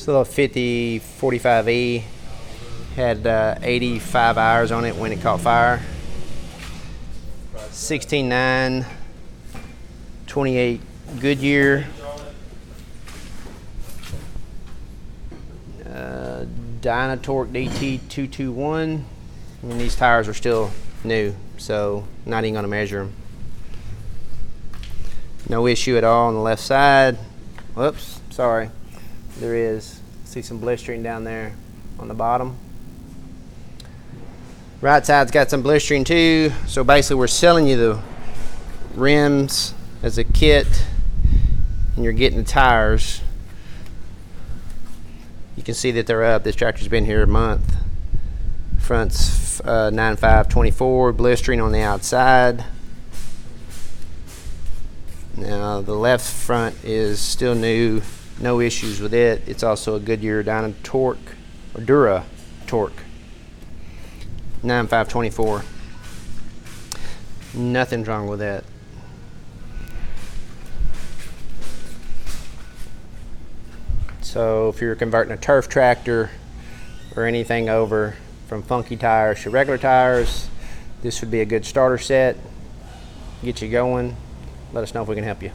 This little 5045E had 85 hours on it when it caught fire. 16.9, 28 Goodyear. DYNATORQUE DT221. I mean, these tires are still new, so not even gonna measure them. No issue at all on the left side. Whoops, sorry. There is. See some blistering down there on the bottom. Right side's got some blistering too. So basically we're selling you the rims as a kit and you're getting the tires. You can see that they're up. This tractor's been here a month. Front's 9.5/24, blistering on the outside. Now the left front is still new, no issues with it. It's also a Goodyear DYNATORQUE or DURATORQUE 9.5/24. Nothing's wrong with that. So if you're converting a turf tractor or anything over from funky tires to regular tires, this would be a good starter set. Get you going. Let us know if we can help you.